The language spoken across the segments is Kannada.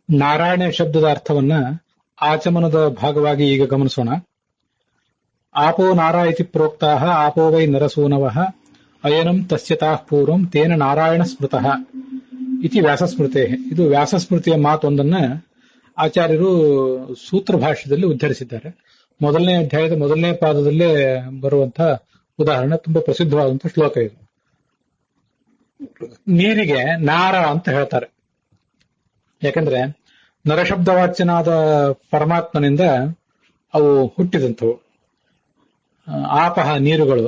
ನಾರಾಯಣ ಶಬ್ದದ ಅರ್ಥವನ್ನ ಆಚಮನದ ಭಾಗವಾಗಿ ಈಗ ಗಮನಿಸೋಣ. ಆಪೋ ನಾರಾ ಇತಿ ಪ್ರೋಕ್ತಾಃ ಆಪೋ ವೈ ನರಸೂನವಃ ಅಯನಂ ತಸ್ಯತಾಃ ಪೂರ್ವಂ ತೇನ ನಾರಾಯಣ ಸ್ಮೃತಃ ಇತಿ ವ್ಯಾಸಸ್ಮೃತೆ. ಇದು ವ್ಯಾಸಸ್ಮೃತಿಯ ಮಾತೊಂದನ್ನ ಆಚಾರ್ಯರು ಸೂತ್ರ ಭಾಷ್ಯದಲ್ಲಿ ಉದ್ಧರಿಸಿದ್ದಾರೆ. ಮೊದಲನೇ ಅಧ್ಯಾಯದ ಮೊದಲನೇ ಪಾದದಲ್ಲೇ ಬರುವಂತಹ ಉದಾಹರಣೆ, ತುಂಬಾ ಪ್ರಸಿದ್ಧವಾದಂತಹ ಶ್ಲೋಕ ಇದು. ನೀರಿಗೆ ನಾರ ಅಂತ ಹೇಳ್ತಾರೆ. ಯಾಕಂದ್ರೆ ನರಶಬ್ದವಾಚ್ಯನಾದ ಪರಮಾತ್ಮನಿಂದ ಅವು ಹುಟ್ಟಿದಂಥವು. ಆಪಹ ನೀರುಗಳು,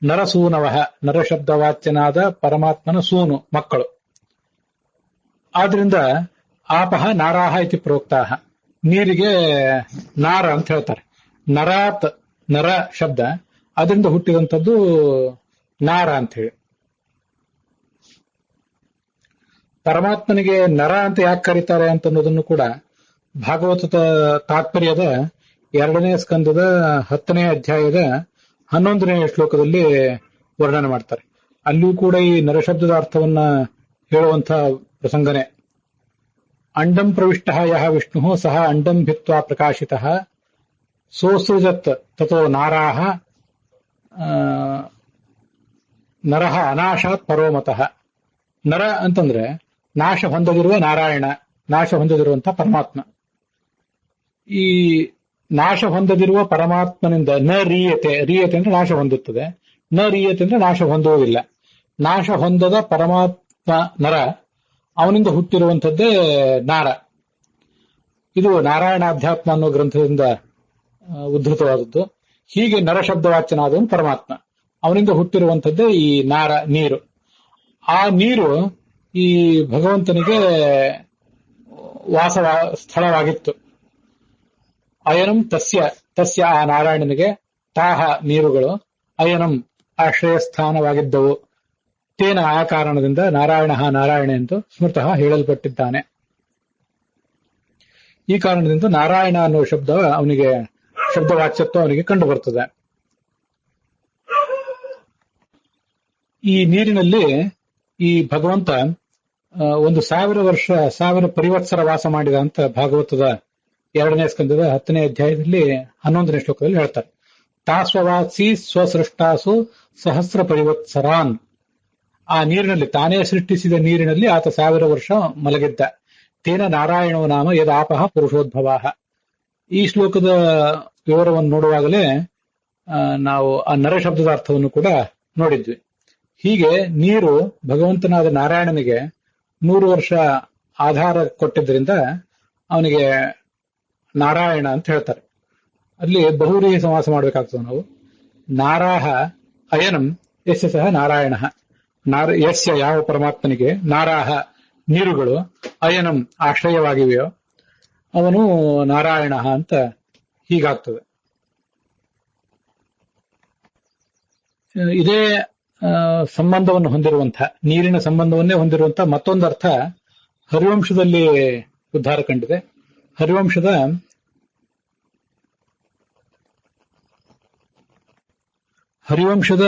ನರಸೂನವಃ ನರಶಬ್ದವಾಚ್ಯನಾದ ಪರಮಾತ್ಮನ ಸೂನು ಮಕ್ಕಳು. ಆದ್ರಿಂದ ಆಪಹ ನಾರಾಹ ಇತಿ ಪ್ರೋಕ್ತಾಹ, ನೀರಿಗೆ ನಾರ ಅಂತ ಹೇಳ್ತಾರೆ. ನರಾತ್ ನರ ಶಬ್ದ, ಅದರಿಂದ ಹುಟ್ಟಿದಂಥದ್ದು ನಾರ ಅಂತ ಹೇಳಿ. ಪರಮಾತ್ಮನಿಗೆ ನರ ಅಂತ ಯಾಕೆ ಕರೀತಾರೆ ಅಂತ ಅನ್ನೋದನ್ನು ಕೂಡ ಭಾಗವತದ ತಾತ್ಪರ್ಯದ 2ನೇ ಸ್ಕಂದದ 10ನೇ ಅಧ್ಯಾಯದ 11ನೇ ಶ್ಲೋಕದಲ್ಲಿ ವರ್ಣನೆ ಮಾಡ್ತಾರೆ. ಅಲ್ಲಿಯೂ ಕೂಡ ಈ ನರಶಬ್ದದ ಅರ್ಥವನ್ನ ಹೇಳುವಂತಹ ಪ್ರಸಂಗನೆ. ಅಂಡಂ ಪ್ರವಿಷ್ಟ ಯಹ ವಿಷ್ಣು ಸಹ ಅಂಡಂ ಭಿತ್ವಾ ಪ್ರಕಾಶಿತ ಸೋಸೃಜತ್ ತಥೋ ನಾರಾಹ ನರಹ ಅನಾಶಾತ್ ಪರೋಮತಃ. ನರ ಅಂತಂದ್ರೆ ನಾಶ ಹೊಂದದಿರುವ ನಾರಾಯಣ, ನಾಶ ಹೊಂದದಿರುವಂತಹ ಪರಮಾತ್ಮ. ಈ ನಾಶ ಹೊಂದದಿರುವ ಪರಮಾತ್ಮನಿಂದ ನ ರೀಯತೆ, ರೀಯತೆ ಅಂದ್ರೆ ನಾಶ ಹೊಂದುತ್ತದೆ, ನ ರೀಯತೆ ಅಂದ್ರೆ ನಾಶ ಹೊಂದುವುದಿಲ್ಲ. ನಾಶ ಹೊಂದದ ಪರಮಾತ್ಮ ನರ, ಅವನಿಂದ ಹುಟ್ಟಿರುವಂಥದ್ದೇ ನಾರ. ಇದು ನಾರಾಯಣಾಧ್ಯಾತ್ಮ ಅನ್ನೋ ಗ್ರಂಥದಿಂದ ಉದ್ಧೃತವಾದದ್ದು. ಹೀಗೆ ನರಶಬ್ದವಾಚ್ಯನಾದವನು ಪರಮಾತ್ಮ, ಅವನಿಂದ ಹುಟ್ಟಿರುವಂಥದ್ದೇ ಈ ನಾರ, ನೀರು. ಆ ನೀರು ಈ ಭಗವಂತನಿಗೆ ವಾಸ ಸ್ಥಳವಾಗಿತ್ತು. ಅಯನಂ ತಸ್ಯ, ತಸ್ಯ ಆ ನಾರಾಯಣನಿಗೆ, ತಾಹ ನೀರುಗಳು, ಅಯನಂ ಆಶ್ರಯ ಸ್ಥಾನವಾಗಿದ್ದವು. ತೇನ ಆ ಕಾರಣದಿಂದ ನಾರಾಯಣ ನಾರಾಯಣ ಎಂದು ಸ್ಮೃತಃ ಹೇಳಲ್ಪಟ್ಟಿದ್ದಾನೆ. ಈ ಕಾರಣದಿಂದ ನಾರಾಯಣ ಅನ್ನುವ ಶಬ್ದ ಅವನಿಗೆ, ಶಬ್ದವಾಚ್ಯತ್ವ ಅವನಿಗೆ ಕಂಡು ಬರ್ತದೆ. ಈ ನೀರಿನಲ್ಲಿ ಈ ಭಗವಂತ 1,000 ವರ್ಷ 1000 ಪರಿವತ್ಸರ ವಾಸ ಮಾಡಿದ ಅಂತ ಭಾಗವತದ 2ನೇ ಸ್ಕಂದದ 10ನೇ ಅಧ್ಯಾಯದಲ್ಲಿ 11ನೇ ಶ್ಲೋಕದಲ್ಲಿ ಹೇಳ್ತಾರೆ. ತಾಸ್ವವಾಸಿ ಸ್ವಸೃಷ್ಟಾಸು ಸಹಸ್ರ ಪರಿವತ್ಸರಾನ್. ಆ ನೀರಿನಲ್ಲಿ, ತಾನೇ ಸೃಷ್ಟಿಸಿದ ನೀರಿನಲ್ಲಿ ಆತ 1000 ವರ್ಷ ಮಲಗಿದ್ದ. ತೇನ ನಾರಾಯಣೋ ನಾಮ ಯದಾಪಹ ಪುರುಷೋದ್ಭವಾಹ. ಈ ಶ್ಲೋಕದ ವಿವರವನ್ನು ನೋಡುವಾಗಲೇ ನಾವು ಆ ನರ ಶಬ್ದದ ಅರ್ಥವನ್ನು ಕೂಡ ನೋಡಿದ್ವಿ. ಹೀಗೆ ನೀರು ಭಗವಂತನಾದ ನಾರಾಯಣನಿಗೆ 100 ವರ್ಷ ಆಧಾರ ಕೊಟ್ಟಿದ್ದರಿಂದ ಅವನಿಗೆ ನಾರಾಯಣ ಅಂತ ಹೇಳ್ತಾರೆ. ಅಲ್ಲಿ ಬಹುವ್ರೀಹಿ ಸಮಾಸ ಮಾಡಬೇಕಾಗ್ತದೆ ನಾವು. ನಾರಾಹ ಅಯನಂ ಯಸ್ಯ ಸಹ ನಾರಾಯಣ. ಯಸ್ಯ ಯಾವ ಪರಮಾತ್ಮನಿಗೆ, ನಾರಾಹ ನೀರುಗಳು, ಅಯನಂ ಆಶ್ರಯವಾಗಿವೆಯೋ ಅವನು ನಾರಾಯಣ ಅಂತ ಹೀಗಾಗ್ತದೆ. ಇದೇ ಸಂಬಂಧವನ್ನು ಹೊಂದಿರುವಂತಹ, ನೀರಿನ ಸಂಬಂಧವನ್ನೇ ಹೊಂದಿರುವಂತಹ ಮತ್ತೊಂದು ಅರ್ಥ ಹರಿವಂಶದಲ್ಲಿ ಉದ್ಧಾರ ಕಂಡಿದೆ. ಹರಿವಂಶದ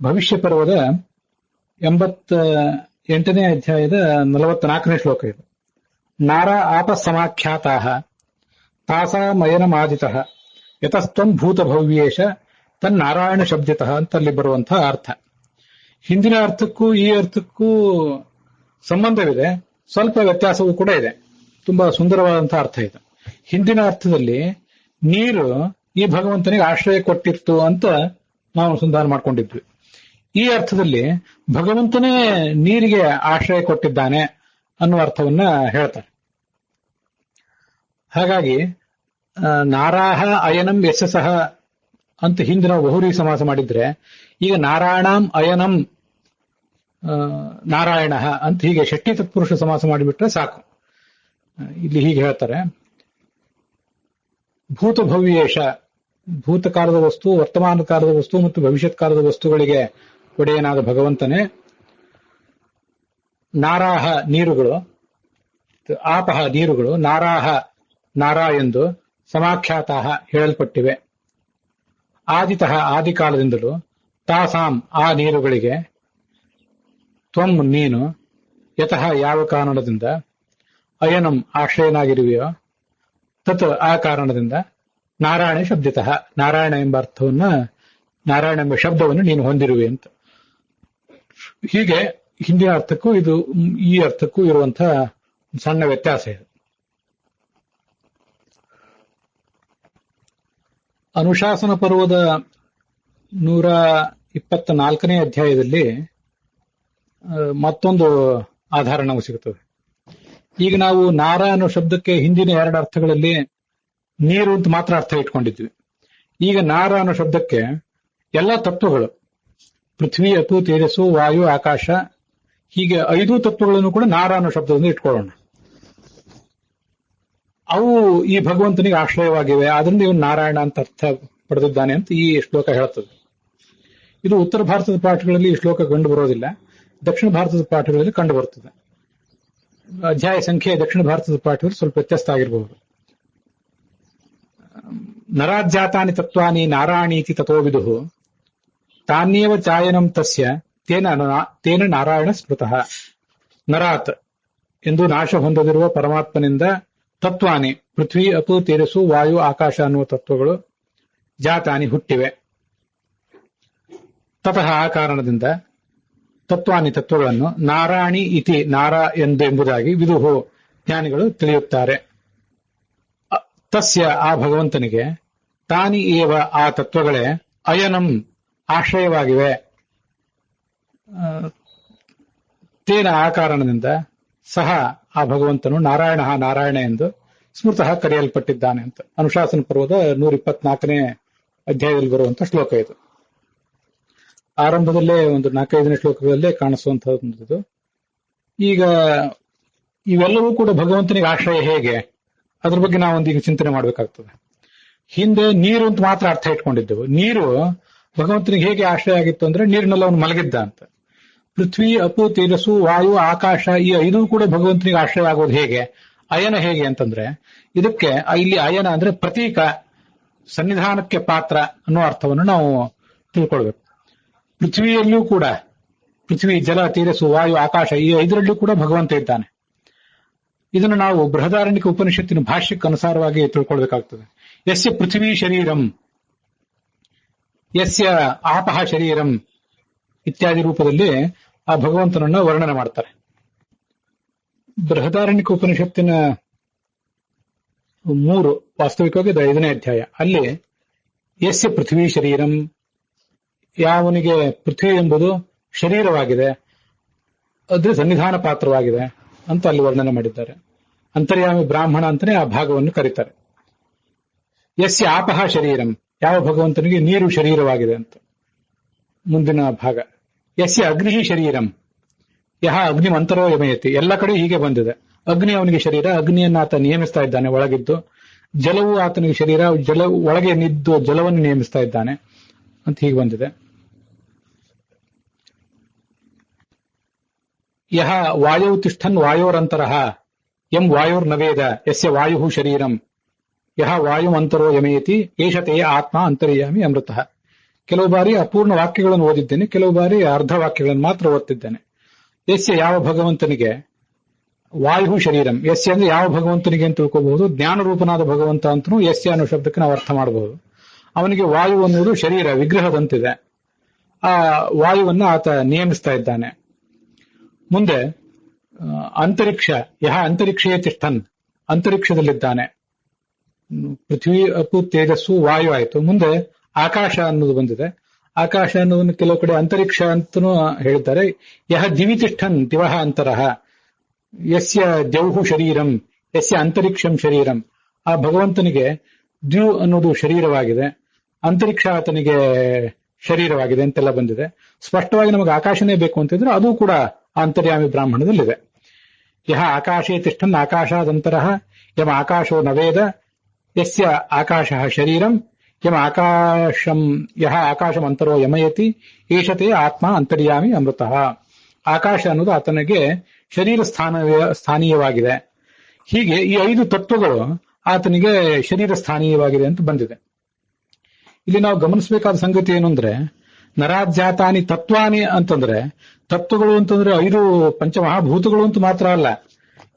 ಭವಿಷ್ಯ ಪರ್ವದ 88ನೇ ಅಧ್ಯಾಯದ 44ನೇ ಶ್ಲೋಕ ಇದು. ನಾರ ಆಪಸಮಾಖ್ಯಾತಾಃ ತಾಸಾಮಯನಮಾದಿತಃ ಯತಸ್ತ್ವಂ ಭೂತಭವ್ಯೇಶ ತನ್ನಾರಾಯಣ ಶಬ್ದಿತಃ ಅಂತ ಅಲ್ಲಿ ಬರುವಂತಹ ಅರ್ಥ. ಹಿಂದಿನ ಅರ್ಥಕ್ಕೂ ಈ ಅರ್ಥಕ್ಕೂ ಸಂಬಂಧವಿದೆ, ಸ್ವಲ್ಪ ವ್ಯತ್ಯಾಸವೂ ಕೂಡ ಇದೆ. ತುಂಬಾ ಸುಂದರವಾದಂತಹ ಅರ್ಥ ಇದೆ. ಹಿಂದಿನ ಅರ್ಥದಲ್ಲಿ ನೀರು ಈ ಭಗವಂತನಿಗೆ ಆಶ್ರಯ ಕೊಟ್ಟಿತ್ತು ಅಂತ ನಾವು ಅನುಸಂಧಾನ ಮಾಡ್ಕೊಂಡಿದ್ವಿ. ಈ ಅರ್ಥದಲ್ಲಿ ಭಗವಂತನೇ ನೀರಿಗೆ ಆಶ್ರಯ ಕೊಟ್ಟಿದ್ದಾನೆ ಅನ್ನುವ ಅರ್ಥವನ್ನ ಹೇಳ್ತಾರೆ. ಹಾಗಾಗಿ ನಾರಾಹ ಅಯನಂ ಯಸ್ಯ ಸಹ ಅಂತ ಹಿಂದೆ ನಾವು ಬಹುವ್ರೀಹಿ ಸಮಾಸ ಮಾಡಿದ್ರೆ, ಈಗ ನಾರಾಯಣಂ ಅಯನಂ ನಾರಾಯಣ ಅಂತ ಹೀಗೆ ಷಷ್ಠಿ ತತ್ಪುರುಷ ಸಮಾಸ ಮಾಡಿಬಿಟ್ರೆ ಸಾಕು. ಇಲ್ಲಿ ಹೀಗೆ ಹೇಳ್ತಾರೆ, ಭೂತಭವ್ಯೇಶ, ಭೂತಕಾಲದ ವಸ್ತು, ವರ್ತಮಾನ ಕಾಲದ ವಸ್ತು ಮತ್ತು ಭವಿಷ್ಯತ್ ಕಾಲದ ವಸ್ತುಗಳಿಗೆ ಒಡೆಯನಾದ ಭಗವಂತನೇ. ನಾರಾಹ ನೀರುಗಳು, ಆಪಹ ನೀರುಗಳು, ನಾರಾಹ ನಾರಾ ಎಂದು ಸಮಾಖ್ಯಾತಾಹ ಹೇಳಲ್ಪಟ್ಟಿವೆ. ಆದಿತಃ ಆದಿಕಾಲದಿಂದಲೂ, ತಾಸಾಂ ಆ ನೀರುಗಳಿಗೆ, ತ್ವಂ ನೀನು, ಯತಃ ಯಾವ ಕಾರಣದಿಂದ, ಅಯನಂ ಆಶ್ರಯನಾಗಿರುವೆಯೋ ತತ್ ಆ ಕಾರಣದಿಂದ ನಾರಾಯಣ ಶಬ್ದಿತಃ ನಾರಾಯಣ ಎಂಬ ಅರ್ಥವನ್ನ ನಾರಾಯಣ ಎಂಬ ಶಬ್ದವನ್ನು ನೀನು ಹೊಂದಿರುವೆ ಅಂತ. ಹೀಗೆ ಹಿಂದಿನ ಅರ್ಥಕ್ಕೂ ಈ ಅರ್ಥಕ್ಕೂ ಇರುವಂತಹ ಸಣ್ಣ ವ್ಯತ್ಯಾಸ ಇದೆ. ಅನುಶಾಸನ ಪರ್ವದ 124ನೇ ಅಧ್ಯಾಯದಲ್ಲಿ ಮತ್ತೊಂದು ಆಧಾರ ನಮಗೆ ಸಿಗುತ್ತದೆ. ಈಗ ನಾವು ನಾರ ಅನ್ನೋ ಶಬ್ದಕ್ಕೆ ಹಿಂದಿನ 2 ಅರ್ಥಗಳಲ್ಲಿ ನೀರು ಅಂತ ಮಾತ್ರ ಅರ್ಥ ಇಟ್ಕೊಂಡಿದ್ವಿ. ಈಗ ನಾರ ಅನ್ನೋ ಶಬ್ದಕ್ಕೆ ಎಲ್ಲ ತತ್ವಗಳು ಪೃಥ್ವಿ, ಅಪು, ತೇಜಸ್ಸು, ವಾಯು, ಆಕಾಶ ಹೀಗೆ 5 ತತ್ವಗಳನ್ನು ಕೂಡ ನಾರ ಅನ್ನೋ ಶಬ್ದದಿಂದ ಇಟ್ಕೊಳ್ಳೋಣ. ಅವು ಈ ಭಗವಂತನಿಗೆ ಆಶ್ರಯವಾಗಿವೆ, ಆದ್ರಿಂದ ಇವನು ನಾರಾಯಣ ಅಂತ ಅರ್ಥ ಪಡೆದಿದ್ದಾನೆ ಅಂತ ಈ ಶ್ಲೋಕ ಹೇಳುತ್ತದೆ. ಇದು ಉತ್ತರ ಭಾರತದ ಪಾಠಗಳಲ್ಲಿ ಈ ಶ್ಲೋಕ ಕಂಡು ಬರೋದಿಲ್ಲ, ದಕ್ಷಿಣ ಭಾರತದ ಪಾಠಗಳಲ್ಲಿ ಕಂಡು ಬರುತ್ತದೆ. ಅಧ್ಯಾಯ ಸಂಖ್ಯೆ ದಕ್ಷಿಣ ಭಾರತದ ಪಾಠದಲ್ಲಿ ಸ್ವಲ್ಪ ವ್ಯತ್ಯಸ್ತ ಆಗಿರಬಹುದು. ನರಾಜ್ಜಾತಾನಿ ತತ್ವಾನಿ ನಾರಾಯಣೀತಿ ತಥೋ ವಿದುಃ ತಾನ್ಯೇವ ಚಾಯನಂ ತಸ್ಯ ತೇನ ನಾರಾಯಣ ಸ್ಮೃತಃ. ನರಾತ್ ಎಂದು ನಾಶ ಹೊಂದದಿರುವ ಪರಮಾತ್ಮನಿಂದ ತತ್ವಾನಿ ಪೃಥ್ವಿ, ಅಪು, ತೇಜಸ್ಸು, ವಾಯು, ಆಕಾಶ ಅನ್ನುವ ತತ್ವಗಳು ಜಾತಾನಿ ಹುಟ್ಟಿವೆ. ತತಃ ಆ ಕಾರಣದಿಂದ ತತ್ವಾನಿ ತತ್ವಗಳನ್ನು ನಾರಾಯಣಿ ಇತಿ ನಾರ ಎಂಬುದಾಗಿ ವಿದುಹು ಜ್ಞಾನಿಗಳು ತಿಳಿಯುತ್ತಾರೆ. ತಸ್ಯ ಆ ಭಗವಂತನಿಗೆ ತಾನಿ ಏವ ಆ ತತ್ವಗಳೇ ಅಯನಂ ಆಶ್ರಯವಾಗಿವೆ. ತೇನ ಆ ಕಾರಣದಿಂದ ಸಹ ಆ ಭಗವಂತನು ನಾರಾಯಣ ಎಂದು ಸ್ಮೃತಃ ಕರೆಯಲ್ಪಟ್ಟಿದ್ದಾನೆ ಅಂತ ಅನುಶಾಸನ ಪರ್ವದ 124ನೇ ಅಧ್ಯಾಯದಲ್ಲಿ ಬರುವಂತಹ ಶ್ಲೋಕ ಇದು. ಆರಂಭದಲ್ಲೇ ಒಂದು 4-5ನೇ ಶ್ಲೋಕಗಳಲ್ಲೇ ಕಾಣಿಸುವಂತಹದ್ದು. ಈಗ ಇವೆಲ್ಲವೂ ಕೂಡ ಭಗವಂತನಿಗೆ ಆಶ್ರಯ ಹೇಗೆ, ಅದ್ರ ಬಗ್ಗೆ ನಾವೊಂದೀಗ ಚಿಂತನೆ ಮಾಡಬೇಕಾಗ್ತದೆ. ಹಿಂದೆ ನೀರು ಅಂತ ಮಾತ್ರ ಅರ್ಥ ಇಟ್ಕೊಂಡಿದ್ದೆವು. ನೀರು ಭಗವಂತನಿಗೆ ಹೇಗೆ ಆಶ್ರಯ ಆಗಿತ್ತು ಅಂದ್ರೆ ನೀರಿನಲ್ಲಿ ಅವನು ಮಲಗಿದ್ದ ಅಂತ. ಪೃಥ್ವಿ, ಅಪು, ತೇಜಸ್ಸು, ವಾಯು, ಆಕಾಶ ಈ 5 ಕೂಡ ಭಗವಂತನಿಗೆ ಆಶ್ರಯ ಆಗೋದು ಹೇಗೆ, ಅಯನ ಹೇಗೆ ಅಂತಂದ್ರೆ ಇದಕ್ಕೆ ಇಲ್ಲಿ ಅಯನ ಅಂದ್ರೆ ಪ್ರತೀಕ, ಸನ್ನಿಧಾನಕ್ಕೆ ಪಾತ್ರ ಅನ್ನೋ ಅರ್ಥವನ್ನು ನಾವು ತಿಳ್ಕೊಳ್ಬೇಕು. ಪೃಥ್ವಿಯಲ್ಲೂ ಕೂಡ ಪೃಥ್ವಿ, ಜಲ, ತೇಜಸ್ಸು, ವಾಯು, ಆಕಾಶ ಈ 5ರಲ್ಲೂ ಕೂಡ ಭಗವಂತ ಇದ್ದಾನೆ. ಇದನ್ನು ನಾವು ಬೃಹದಾರಣ್ಯಕ ಉಪನಿಷತ್ತಿನ ಭಾಷ್ಯಕ್ಕೆ ಅನುಸಾರವಾಗಿ ತಿಳ್ಕೊಳ್ಬೇಕಾಗ್ತದೆ. ಯಸ್ಯ ಪೃಥ್ವಿ ಶರೀರಂ ಯಸ್ಯ ಆಪಃ ಶರೀರಂ ಇತ್ಯಾದಿ ರೂಪದಲ್ಲಿ ಆ ಭಗವಂತನನ್ನ ವರ್ಣನೆ ಮಾಡ್ತಾರೆ. ಬೃಹದಾರಣ್ಯಕ ಉಪನಿಷತ್ತಿನ 3 ವಾಸ್ತವಿಕವಾಗಿ 5ನೇ ಅಧ್ಯಾಯ ಅಲ್ಲಿ ಯಸ್ಯ ಪೃಥ್ವಿ ಶರೀರಂ, ಯಾವನಿಗೆ ಪೃಥ್ವಿ ಎಂಬುದು ಶರೀರವಾಗಿದೆ, ಅದ್ರ ಸನ್ನಿಧಾನ ಪಾತ್ರವಾಗಿದೆ ಅಂತ ಅಲ್ಲಿ ವರ್ಣನೆ ಮಾಡಿದ್ದಾರೆ. ಅಂತರ್ಯಾಮಿ ಬ್ರಾಹ್ಮಣ ಅಂತಾನೆ ಆ ಭಾಗವನ್ನು ಕರೀತಾರೆ. ಯಸ್ಯ ಆಪಃ ಶರೀರಂ, ಯಾವ ಭಗವಂತನಿಗೆ ನೀರು ಶರೀರವಾಗಿದೆ ಅಂತ ಮುಂದಿನ ಭಾಗ. ಯಸ್ಯ ಅಗ್ನಿ ಶರೀರಂ, ಯಹ ಅಗ್ನಿಮಂತರೋ ಯಮಯತಿ, ಎಲ್ಲ ಕಡೆ ಹೀಗೆ ಬಂದಿದೆ. ಅಗ್ನಿ ಅವನಿಗೆ ಶರೀರ, ಅಗ್ನಿಯನ್ನು ಆತ ನಿಯಮಿಸ್ತಾ ಇದ್ದಾನೆ ಒಳಗಿದ್ದು. ಜಲವು ಆತನಿಗೆ ಶರೀರ, ಒಳಗೆ ನಿದ್ದು ಜಲವನ್ನು ನಿಯಮಿಸ್ತಾ ಇದ್ದಾನೆ ಅಂತ ಹೀಗೆ ಬಂದಿದೆ. ಯಹ ವಾಯೌ ತಿಷ್ಠನ್ ವಾಯೋರಂತರಃ ಎಂ ವಾಯೋರ್ನವೇದ ಯಸ್ಯ ವಾಯು ಶರೀರಂ ಯಹ ವಾಯುಮಂತರೋ ಯಮಯತಿ ಏಷತೆ ಆತ್ಮ ಅಂತರ್ಯಾಮಿ ಅಮೃತಃ. ಕೆಲವು ಬಾರಿ ಅಪೂರ್ಣ ವಾಕ್ಯಗಳನ್ನು ಓದಿದ್ದೇನೆ, ಕೆಲವು ಬಾರಿ ಅರ್ಧ ವಾಕ್ಯಗಳನ್ನು ಮಾತ್ರ ಓದ್ತಿದ್ದೇನೆ. ಯಸ್ಯ ಯಾವ ಭಗವಂತನಿಗೆ ವಾಯು ಶರೀರಂ, ಯಸ್ಯ ಅಂದ್ರೆ ಯಾವ ಭಗವಂತನಿಗೆ ಅಂತ ತಿಳ್ಕೋಬಹುದು. ಜ್ಞಾನ ರೂಪನಾದ ಭಗವಂತ ಅಂತನೂ ಯಸ್ಯ ಅನ್ನೋ ಶಬ್ದಕ್ಕೆ ನಾವು ಅರ್ಥ ಮಾಡಬಹುದು. ಅವನಿಗೆ ವಾಯು ಅನ್ನುವುದು ಶರೀರ, ವಿಗ್ರಹದಂತಿದೆ. ಆ ವಾಯುವನ್ನು ಆತ ನಿಯಮಿಸ್ತಾ ಇದ್ದಾನೆ. ಮುಂದೆ ಅಂತರಿಕ್ಷ, ಯಹ ಅಂತರಿಕ್ಷೇ ತಿಷ್ಠನ್, ಅಂತರಿಕ್ಷದಲ್ಲಿದ್ದಾನೆ. ಪೃಥ್ವಿ, ಅಪು, ತೇಜಸ್ಸು, ವಾಯು ಆಯಿತು. ಮುಂದೆ ಆಕಾಶ ಅನ್ನೋದು ಬಂದಿದೆ. ಆಕಾಶ ಅನ್ನೋದನ್ನು ಕೆಲವು ಕಡೆ ಅಂತರಿಕ್ಷ ಅಂತನೂ ಹೇಳಿದ್ದಾರೆ. ಯಹ ದಿವಿ ತಿಷ್ಠನ್ ದಿವಹ ಅಂತರಃ ಯಸ್ಯ ದ್ಯೌಹು ಶರೀರಂ ಯಸ್ಯ ಅಂತರಿಕ್ಷಂ ಶರೀರಂ. ಆ ಭಗವಂತನಿಗೆ ದ್ಯು ಅನ್ನೋದು ಶರೀರವಾಗಿದೆ, ಅಂತರಿಕ್ಷ ಆತನಿಗೆ ಶರೀರವಾಗಿದೆ ಅಂತೆಲ್ಲ ಬಂದಿದೆ. ಸ್ಪಷ್ಟವಾಗಿ ನಮಗೆ ಆಕಾಶನೇ ಬೇಕು ಅಂತಿದ್ರೆ ಅದು ಕೂಡ ಅಂತರ್ಯಾಮಿ ಬ್ರಾಹ್ಮಣದಲ್ಲಿದೆ. ಯಹ ಆಕಾಶೇ ತಿಷ್ಠನ್ ಆಕಾಶಾದಂತರಃ ಯಮ ಆಕಾಶೋ ನವೇದ ಯಸ್ಯ ಆಕಾಶಃ ಶರೀರಂ ಯಮ ಆಕಾಶಂ ಯಹ ಆಕಾಶಮಂತರೋ ಯಮಯತಿ ಏಷತೆ ಆತ್ಮ ಅಂತರ್ಯಾಮಿ ಅಮೃತಃ. ಆಕಾಶ ಅನ್ನೋದು ಆತನಿಗೆ ಶರೀರ ಸ್ಥಾನೀಯವಾಗಿದೆ. ಹೀಗೆ ಈ 5 ತತ್ವಗಳು ಆತನಿಗೆ ಶರೀರ ಸ್ಥಾನೀಯವಾಗಿದೆ ಅಂತ ಬಂದಿದೆ. ಇಲ್ಲಿ ನಾವು ಗಮನಿಸಬೇಕಾದ ಸಂಗತಿ ಏನು ಅಂದ್ರೆ, ನರಾಜ್ಜಾತಾನಿ ತತ್ವಾನಿ ಅಂತಂದ್ರೆ, ತತ್ವಗಳು ಅಂತಂದ್ರೆ 5 ಪಂಚಮಹಾಭೂತಗಳು ಅಂತ ಮಾತ್ರ ಅಲ್ಲ,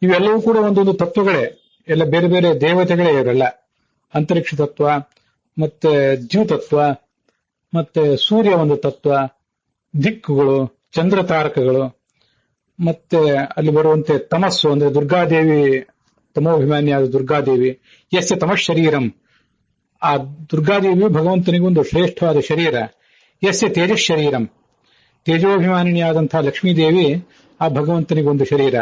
ಇವೆಲ್ಲವೂ ಕೂಡ ಒಂದೊಂದು ತತ್ವಗಳೇ, ಎಲ್ಲ ಬೇರೆ ಬೇರೆ ದೇವತೆಗಳೇ ಇವರೆಲ್ಲ. ಅಂತರಿಕ್ಷ ತತ್ವ, ಮತ್ತೆ ಜೀವತತ್ವ, ಮತ್ತೆ ಸೂರ್ಯ ಒಂದು ತತ್ವ, ದಿಕ್ಕುಗಳು, ಚಂದ್ರ ತಾರಕಗಳು, ಮತ್ತೆ ಅಲ್ಲಿ ಬರುವಂತೆ ತಮಸ್ಸು ಅಂದ್ರೆ ದುರ್ಗಾದೇವಿ, ತಮೋಭಿಮಾನಿಯಾದ ದುರ್ಗಾದೇವಿ. ಯಸ್ಯ ತಮಃ ಶರೀರಂ, ಆ ದುರ್ಗಾದೇವಿಯು ಭಗವಂತನಿಗೊಂದು ಶ್ರೇಷ್ಠವಾದ ಶರೀರ. ಯಸ್ಯ ತೇಜಸ್ ಶರೀರಂ, ತೇಜೋಭಿಮಾನಿನಿಯಾದಂತಹ ಲಕ್ಷ್ಮೀದೇವಿ ಆ ಭಗವಂತನಿಗೊಂದು ಶರೀರ.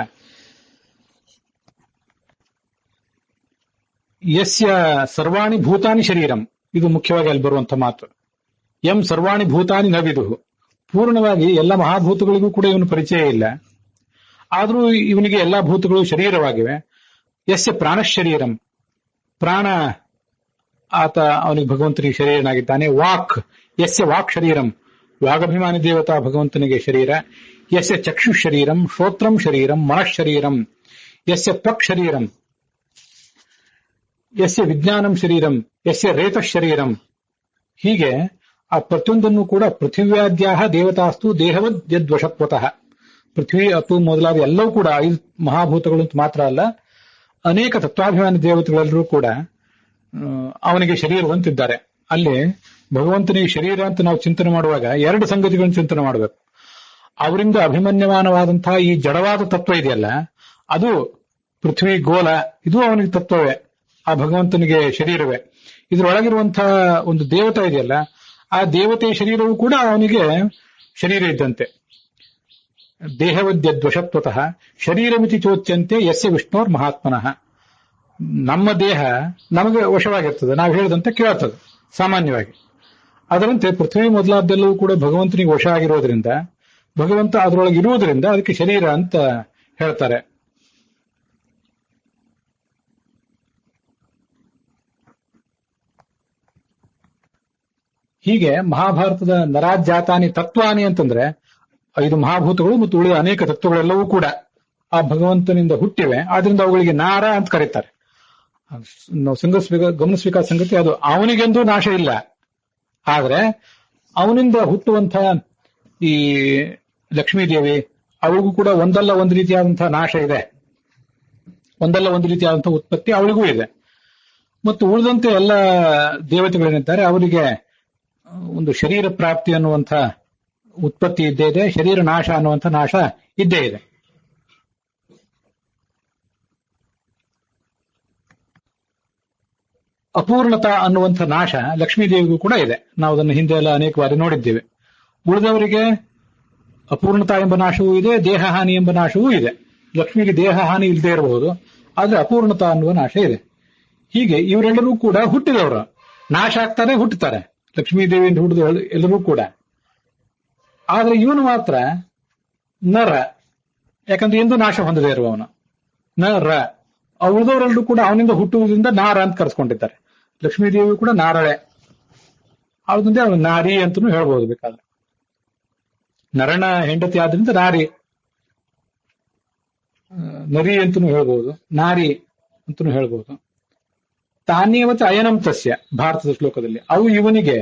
ಯಸ್ಯ ಸರ್ವಾಣಿ ಭೂತಾನಿ ಶರೀರಂ, ಇದು ಮುಖ್ಯವಾಗಿ ಅಲ್ಲಿ ಬರುವಂತಹ ಮಾತು. ಎಂ ಸರ್ವಾಣಿ ಭೂತಾನಿ ನ ವಿದುಹು, ಪೂರ್ಣವಾಗಿ ಎಲ್ಲ ಮಹಾಭೂತಗಳಿಗೂ ಕೂಡ ಇವನು ಪರಿಚಯ ಇಲ್ಲ, ಆದರೂ ಇವನಿಗೆ ಎಲ್ಲಾ ಭೂತಗಳು ಶರೀರವಾಗಿವೆ. ಯಸ್ಯ ಪ್ರಾಣ ಶರೀರಂ, ಪ್ರಾಣ ಆತ ಅವನಿಗೆ ಭಗವಂತನಿಗೆ ಶರೀರನಾಗಿದ್ದಾನೆ. ವಾಕ್, ಯಸ್ಯ ವಾಕ್ ಶರೀರಂ, ವಾಗಭಿಮಾನಿ ದೇವತಾ ಭಗವಂತನಿಗೆ ಶರೀರ. ಯಸ್ಯ ಚಕ್ಷು ಶರೀರಂ, ಶ್ರೋತ್ರಂ ಶರೀರಂ, ಮನಃಶರೀರಂ. ಯಸ್ಯ ತ್ವಕ್ ಶರೀರಂ, ಯಸ್ಯ ವಿಜ್ಞಾನಂ ಶರೀರಂ, ಯಸ್ಯ ರೇತಃ ಶರೀರಂ. ಹೀಗೆ ಆ ಪ್ರತಿಯೊಂದನ್ನು ಕೂಡ ಪೃಥಿವ್ಯಾದ್ಯಾಹ ದೇವತಾಸ್ತು ದೇಹವದ್ ಯದ್ವಶತ್ವತಃ, ಪೃಥ್ವಿ ಅಪ್ಪು ಮೊದಲಾದ ಎಲ್ಲವೂ ಕೂಡ 5 ಮಹಾಭೂತಗಳು ಅಂತ ಮಾತ್ರ ಅಲ್ಲ, ಅನೇಕ ತತ್ವಾಭಿಮಾನಿ ದೇವತೆಗಳೆಲ್ಲರೂ ಕೂಡ ಅವನಿಗೆ ಶರೀರವಂತಿದ್ದಾರೆ. ಅಲ್ಲಿ ಭಗವಂತನಿಗೆ ಶರೀರ ಅಂತ ನಾವು ಚಿಂತನೆ ಮಾಡುವಾಗ 2 ಸಂಗತಿಗಳನ್ನು ಚಿಂತನೆ ಮಾಡಬೇಕು. ಅವರಿಂದ ಅಭಿಮನ್ಯಮಾನವಾದಂತಹ ಈ ಜಡವಾದ ತತ್ವ ಇದೆಯಲ್ಲ, ಅದು ಪೃಥ್ವಿ ಗೋಲ, ಇದು ಅವನಿಗೆ ತತ್ವವೇ, ಆ ಭಗವಂತನಿಗೆ ಶರೀರವೇ. ಇದರೊಳಗಿರುವಂತಹ ಒಂದು ದೇವತೆ ಇದೆಯಲ್ಲ, ಆ ದೇವತೆಯ ಶರೀರವೂ ಕೂಡ ಅವನಿಗೆ ಶರೀರ ಇದ್ದಂತೆ. ದೇಹವದ್ಯದ್ವಶತ್ವತಃ ಶರೀರಮಿತಿ ಚೋಚ್ಯಂತೆ ಯಸ್ಯ ವಿಷ್ಣೋರ್ ಮಹಾತ್ಮನಃ. ನಮ್ಮ ದೇಹ ನಮಗೆ ವಶವಾಗಿರ್ತದೆ, ನಾವು ಹೇಳಿದಂತೆ ಕೇಳ್ತದೆ ಸಾಮಾನ್ಯವಾಗಿ. ಅದರಂತೆ ಪೃಥ್ವಿ ಮೊದಲಾದ್ದೆಲ್ಲವೂ ಕೂಡ ಭಗವಂತನಿಗೆ ವಶ ಆಗಿರೋದ್ರಿಂದ, ಭಗವಂತ ಅದರೊಳಗೆ ಇರುವುದರಿಂದ ಅದಕ್ಕೆ ಶರೀರ ಅಂತ ಹೇಳ್ತಾರೆ. ಹೀಗೆ ಮಹಾಭಾರತದ ನರಾಜ್ಜಾತಾನಿ ತತ್ವಾನಿ ಅಂತಂದ್ರೆ 5 ಮಹಾಭೂತಗಳು ಮತ್ತು ಉಳಿದ ಅನೇಕ ತತ್ವಗಳೆಲ್ಲವೂ ಕೂಡ ಆ ಭಗವಂತನಿಂದ ಹುಟ್ಟಿವೆ. ಆದ್ರಿಂದ ಅವುಗಳಿಗೆ ನಾರ ಅಂತ ಕರೀತಾರೆ. ನಾವು ಗಮನಿಸಬೇಕಾದ ಸಂಗತಿ ಅದು, ಅವನಿಗೆಂದೂ ನಾಶ ಇಲ್ಲ. ಆದ್ರೆ ಅವನಿಂದ ಹುಟ್ಟುವಂತಹ ಈ ಲಕ್ಷ್ಮೀದೇವಿ, ಅವಳಿಗೂ ಕೂಡ ಒಂದಲ್ಲ ಒಂದು ರೀತಿಯಾದಂತಹ ನಾಶ ಇದೆ, ಒಂದಲ್ಲ ಒಂದು ರೀತಿಯಾದಂತಹ ಉತ್ಪತ್ತಿ ಅವಳಿಗೂ ಇದೆ. ಮತ್ತು ಉಳಿದಂತೆ ಎಲ್ಲ ದೇವತೆಗಳೇನಿದ್ದಾರೆ ಅವರಿಗೆ ಒಂದು ಶರೀರ ಪ್ರಾಪ್ತಿ ಅನ್ನುವಂಥ ಉತ್ಪತ್ತಿ ಇದ್ದೇ ಇದೆ, ಶರೀರ ನಾಶ ಅನ್ನುವಂಥ ನಾಶ ಇದ್ದೇ ಇದೆ. ಅಪೂರ್ಣತಾ ಅನ್ನುವಂಥ ನಾಶ ಲಕ್ಷ್ಮೀದೇವಿಗೂ ಕೂಡ ಇದೆ. ನಾವು ಅದನ್ನು ಹಿಂದೆ ಎಲ್ಲ ಅನೇಕ ಬಾರಿ ನೋಡಿದ್ದೇವೆ. ಉಳಿದವರಿಗೆ ಅಪೂರ್ಣತಾ ಎಂಬ ನಾಶವೂ ಇದೆ, ದೇಹ ಹಾನಿ ಎಂಬ ನಾಶವೂ ಇದೆ. ಲಕ್ಷ್ಮಿಗೆ ದೇಹ ಹಾನಿ ಇಲ್ಲದೆ ಇರಬಹುದು, ಆದ್ರೆ ಅಪೂರ್ಣತಾ ಅನ್ನುವ ನಾಶ ಇದೆ. ಹೀಗೆ ಇವರೆಲ್ಲರೂ ಕೂಡ ಹುಟ್ಟಿದವರು, ನಾಶ ಆಗ್ತಾರೆ, ಹುಟ್ಟುತ್ತಾರೆ. ಲಕ್ಷ್ಮೀದೇವಿಯಿಂದ ಹುಟ್ಟಿದ ಎಲ್ಲರೂ ಕೂಡ. ಆದ್ರೆ ಇವನು ಮಾತ್ರ ನರ, ಯಾಕಂದ್ರೆ ಎಂದು ನಾಶ ಹೊಂದದೇ ಇರುವವನು ನರ. ಉಳಿದವರೆಲ್ಲರೂ ಕೂಡ ಅವನಿಂದ ಹುಟ್ಟುವುದರಿಂದ ನಾರ ಅಂತ ಕರೆಸ್ಕೊಂಡಿದ್ದಾರೆ. ಲಕ್ಷ್ಮೀದೇವಿ ಕೂಡ ನಾರಳೆ, ಅವರಿಂದ ಅವನು ನಾರಿ ಅಂತನೂ ಹೇಳ್ಬೋದು ಬೇಕಾದ್ರೆ. ನರನ ಹೆಂಡತಿ ಆದ್ರಿಂದ ನಾರಿ, ನರಿ ಅಂತನೂ ಹೇಳ್ಬೋದು, ನಾರಿ ಅಂತನೂ ಹೇಳ್ಬೋದು. ತಾನ್ಯವಚ ಅಯನಂ ತಸ್ಯ, ಭಾರತದ ಶ್ಲೋಕದಲ್ಲಿ ಅವು ಇವನಿಗೆ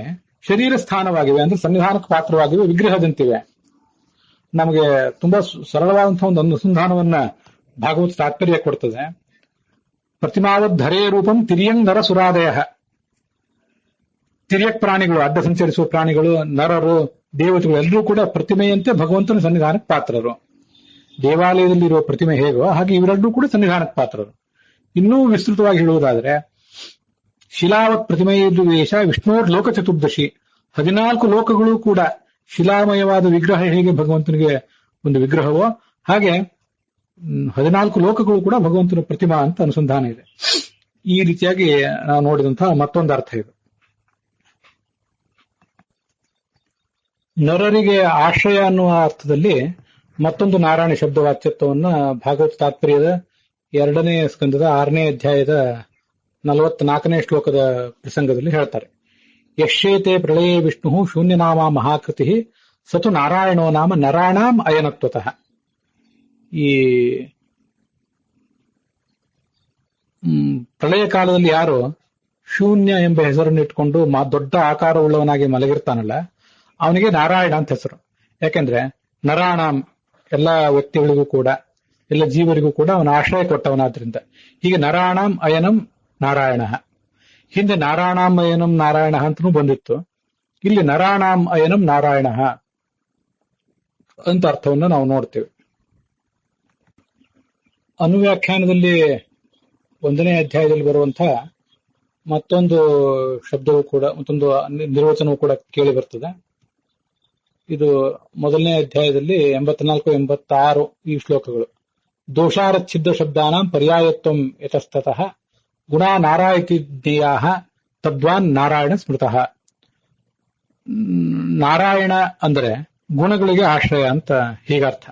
ಶರೀರ ಸ್ಥಾನವಾಗಿವೆ, ಅಂದ್ರೆ ಸನ್ನಿಧಾನಕ್ಕೆ ಪಾತ್ರವಾಗಿವೆ, ವಿಗ್ರಹದಂತಿವೆ. ನಮಗೆ ತುಂಬಾ ಸರಳವಾದಂತಹ ಒಂದು ಅನುಸಂಧಾನವನ್ನ ಭಾಗವತ ತಾತ್ಪರ್ಯ ಕೊಡ್ತದೆ. ಪ್ರತಿಮಾವದ್ಧರೇ ರೂಪಂ ತಿರ್ಯಂಗ್ ನರ ಸುರಾದಯ. ತಿರ್ಯಕ್ ಪ್ರಾಣಿಗಳು, ಅಡ್ಡ ಸಂಚರಿಸುವ ಪ್ರಾಣಿಗಳು, ನರರು, ದೇವತೆಗಳು ಎಲ್ಲರೂ ಕೂಡ ಪ್ರತಿಮೆಯಂತೆ ಭಗವಂತನ ಸನ್ನಿಧಾನಕ್ಕೆ ಪಾತ್ರರು. ದೇವಾಲಯದಲ್ಲಿರುವ ಪ್ರತಿಮೆ ಹೇಗೋ ಹಾಗೆ ಇವರೆಲ್ಲರೂ ಕೂಡ ಸನ್ನಿಧಾನಕ್ಕೆ ಪಾತ್ರರು. ಇನ್ನೂ ವಿಸ್ತೃತವಾಗಿ ಹೇಳುವುದಾದ್ರೆ, ಶಿಲಾವತ್ ಪ್ರತಿಮೆಯೇಶ ವಿಷ್ಣುರ್ ಲೋಕ ಚತುರ್ದಶಿ, 14 ಲೋಕಗಳು ಕೂಡ ಶಿಲಾಮಯವಾದ ವಿಗ್ರಹ ಹೇಗೆ ಭಗವಂತನಿಗೆ ಒಂದು ವಿಗ್ರಹವೋ ಹಾಗೆ 14 ಲೋಕಗಳು ಕೂಡ ಭಗವಂತನ ಪ್ರತಿಮಾ ಅಂತ ಅನುಸಂಧಾನ ಇದೆ. ಈ ರೀತಿಯಾಗಿ ನಾವು ನೋಡಿದಂತಹ ಮತ್ತೊಂದು ಅರ್ಥ ಇದು. ನರರಿಗೆ ಆಶ್ರಯ ಅನ್ನುವ ಅರ್ಥದಲ್ಲಿ ಮತ್ತೊಂದು ನಾರಾಯಣ ಶಬ್ದ ವಾಚ್ಯತ್ವವನ್ನ ಭಾಗವತ ತಾತ್ಪರ್ಯದ 2ನೇ ಸ್ಕಂದದ 6ನೇ ಅಧ್ಯಾಯದ 44ನೇ ಶ್ಲೋಕದ ಪ್ರಸಂಗದಲ್ಲಿ ಹೇಳ್ತಾರೆ. ಯಶ್ಯೇತೆ ಪ್ರಳಯೇ ವಿಷ್ಣು ಶೂನ್ಯನಾಮ ಮಹಾಕೃತಿ ಸತು ನಾರಾಯಣೋ ನಾಮ ನರಾಣಾಂ ಅಯನತ್ವತಃ. ಈ ಪ್ರಳಯ ಕಾಲದಲ್ಲಿ ಯಾರು ಶೂನ್ಯ ಎಂಬ ಹೆಸರನ್ನು ಇಟ್ಕೊಂಡು ದೊಡ್ಡ ಆಕಾರವುಳ್ಳವನಾಗಿ ಮಲಗಿರ್ತಾನಲ್ಲ, ಅವನಿಗೆ ನಾರಾಯಣ ಅಂತ ಹೆಸರು. ಯಾಕೆಂದ್ರೆ ನರಾಣಾಂ, ಎಲ್ಲಾ ವ್ಯಕ್ತಿಗಳಿಗೂ ಕೂಡ, ಎಲ್ಲ ಜೀವರಿಗೂ ಕೂಡ ಅವನ ಆಶ್ರಯ ಕೊಟ್ಟವನಾದ್ರಿಂದ. ಹೀಗೆ ನರಾಣಾಂ ಅಯನಂ ನಾರಾಯಣ. ಹಿಂದೆ ನಾರಾಯಣಾಂ ಅಯನಂ ನಾರಾಯಣ ಅಂತನೂ ಬಂದಿತ್ತು. ಇಲ್ಲಿ ನರಾಣಾಂ ಅಯನಂ ನಾರಾಯಣ ಅಂತ ಅರ್ಥವನ್ನು ನಾವು ನೋಡ್ತೇವೆ. ಅನುವ್ಯಾಖ್ಯಾನದಲ್ಲಿ 1ನೇ ಅಧ್ಯಾಯದಲ್ಲಿ ಬರುವಂತಹ ಮತ್ತೊಂದು ಶಬ್ದವೂ ಕೂಡ, ಮತ್ತೊಂದು ನಿರ್ವಚನವೂ ಕೂಡ ಕೇಳಿ ಬರ್ತದೆ. ಇದು 1ನೇ ಅಧ್ಯಾಯದಲ್ಲಿ 84, 86 ಈ ಶ್ಲೋಕಗಳು. ದೋಷಾರಚ್ಛಿದ್ದ ಶಬ್ದಾನಾಂ ಪರ್ಯಾಯತ್ವಂ ಯತಸ್ತತಃ ಗುಣಾ ನಾರಾಯತಿ ಜ್ಞೇಯಾಃ ತದ್ವಾನ್ ನಾರಾಯಣ ಸ್ಮೃತಃ. ನಾರಾಯಣ ಅಂದ್ರೆ ಗುಣಗಳಿಗೆ ಆಶ್ರಯ ಅಂತ ಹೀಗರ್ಥ.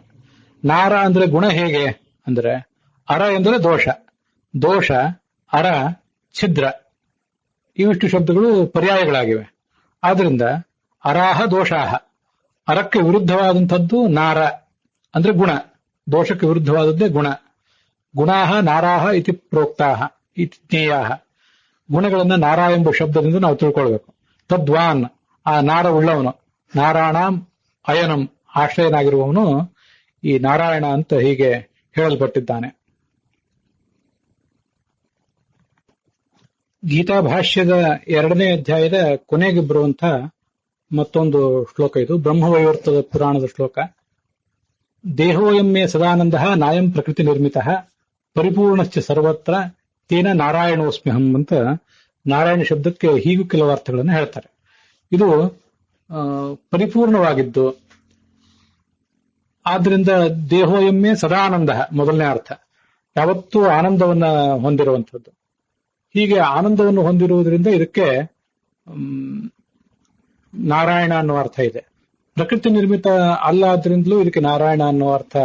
ನಾರ ಅಂದ್ರೆ ಗುಣ ಹೇಗೆ ಅಂದ್ರೆ ಅರ ಎಂದರೆ ದೋಷ, ದೋಷ, ಅರ, ಛಿದ್ರ ಇವಿಷ್ಟು ಶಬ್ದಗಳು ಪರ್ಯಾಯಗಳಾಗಿವೆ. ಆದ್ರಿಂದ ಅರಾಹ ದೋಷಾಹ, ಅರಕ್ಕೆ ವಿರುದ್ಧವಾದಂಥದ್ದು ನಾರ ಅಂದ್ರೆ ಗುಣ, ದೋಷಕ್ಕೆ ವಿರುದ್ಧವಾದದ್ದೇ ಗುಣ. ಗುಣಾಹ ನಾರಾಹ ಇತಿ ಪ್ರೋಕ್ತಾಹ ಇತಿ ಜ್ಞೇಯಾಹ. ಗುಣಗಳನ್ನ ನಾರ ಎಂಬ ಶಬ್ದದಿಂದ ನಾವು ತಿಳ್ಕೊಳ್ಬೇಕು. ತದ್ವಾನ್ ಆ ನಾರ ಉಳ್ಳವನು, ನಾರಾಯಣಾಂ ಅಯನಂ ಆಶ್ರಯನಾಗಿರುವವನು ಈ ನಾರಾಯಣ ಅಂತ ಹೀಗೆ ಹೇಳಲ್ಪಟ್ಟಿದ್ದಾನೆ. ಗೀತಾ ಭಾಷ್ಯದ 2ನೇ ಅಧ್ಯಾಯದ ಕೊನೆಗೆ ಬರುವಂತಹ ಮತ್ತೊಂದು ಶ್ಲೋಕ ಇದು. ಬ್ರಹ್ಮವೈವರ್ತದ ಪುರಾಣದ ಶ್ಲೋಕ. ದೇಹೋಯಂ ಮೇ ಸದಾನಂದ ನಾಯಂ ಪ್ರಕೃತಿ ನಿರ್ಮಿತ ಪರಿಪೂರ್ಣಶ್ಚ ಸರ್ವತ್ರ ತೇನ ನಾರಾಯಣೋಸ್ಮ್ಯಹಂ ಅಂತ ನಾರಾಯಣ ಶಬ್ದಕ್ಕೆ ಹೀಗೂ ಕೆಲವು ಅರ್ಥಗಳನ್ನು ಹೇಳ್ತಾರೆ. ಇದು ಪರಿಪೂರ್ಣವಾಗಿದ್ದು, ಆದ್ರಿಂದ ದೇಹೋಯಮ್ಮೆ ಸದಾನಂದ ಮೊದಲನೇ ಅರ್ಥ, ಯಾವತ್ತೂ ಆನಂದವನ್ನ ಹೊಂದಿರುವಂಥದ್ದು. ಹೀಗೆ ಆನಂದವನ್ನು ಹೊಂದಿರುವುದರಿಂದ ಇದಕ್ಕೆ ನಾರಾಯಣ ಅನ್ನೋ ಅರ್ಥ ಇದೆ. ಪ್ರಕೃತಿ ನಿರ್ಮಿತ ಅಲ್ಲ ಆದ್ರಿಂದಲೂ ಇದಕ್ಕೆ ನಾರಾಯಣ ಅನ್ನೋ ಅರ್ಥ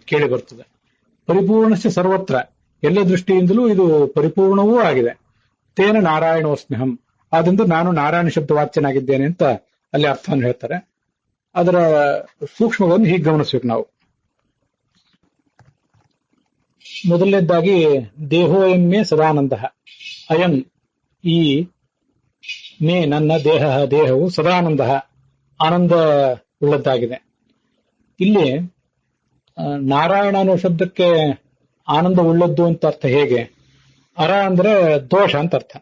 ಕೇಳಿ ಬರ್ತದೆ. ಪರಿಪೂರ್ಣಶ್ಚ ಸರ್ವತ್ರ, ಎಲ್ಲ ದೃಷ್ಟಿಯಿಂದಲೂ ಇದು ಪರಿಪೂರ್ಣವೂ ಆಗಿದೆ. ತೇನ ನಾರಾಯಣೋಸ್ಮ್ಯಹಂ, ಆದ್ರಿಂದ ನಾನು ನಾರಾಯಣ ಶಬ್ದ ವಾಚ್ಯನಾಗಿದ್ದೇನೆ ಅಂತ ಅಲ್ಲಿ ಅರ್ಥವನ್ನು ಹೇಳ್ತಾರೆ. ಅದರ ಸೂಕ್ಷ್ಮಗಳನ್ನು ಹೀಗೆ ಗಮನಿಸ್ಬೇಕು ನಾವು. ಮೊದಲನೇದಾಗಿ ದೇಹೋಯಮ್ಮೆ ಸದಾನಂದ, ಅಯಂ ಈ ಮೇ ನನ್ನ ದೇಹವು ಸದಾನಂದ ಆನಂದ ಉಳ್ಳದ್ದಾಗಿದೆ. ಇಲ್ಲಿ ನಾರಾಯಣ ಅನ್ನೋ ಶಬ್ದಕ್ಕೆ ಆನಂದ ಉಳ್ಳದ್ದು ಅಂತ ಅರ್ಥ ಹೇಗೆ? ಅರ ಅಂದ್ರೆ ದೋಷ ಅಂತ ಅರ್ಥ.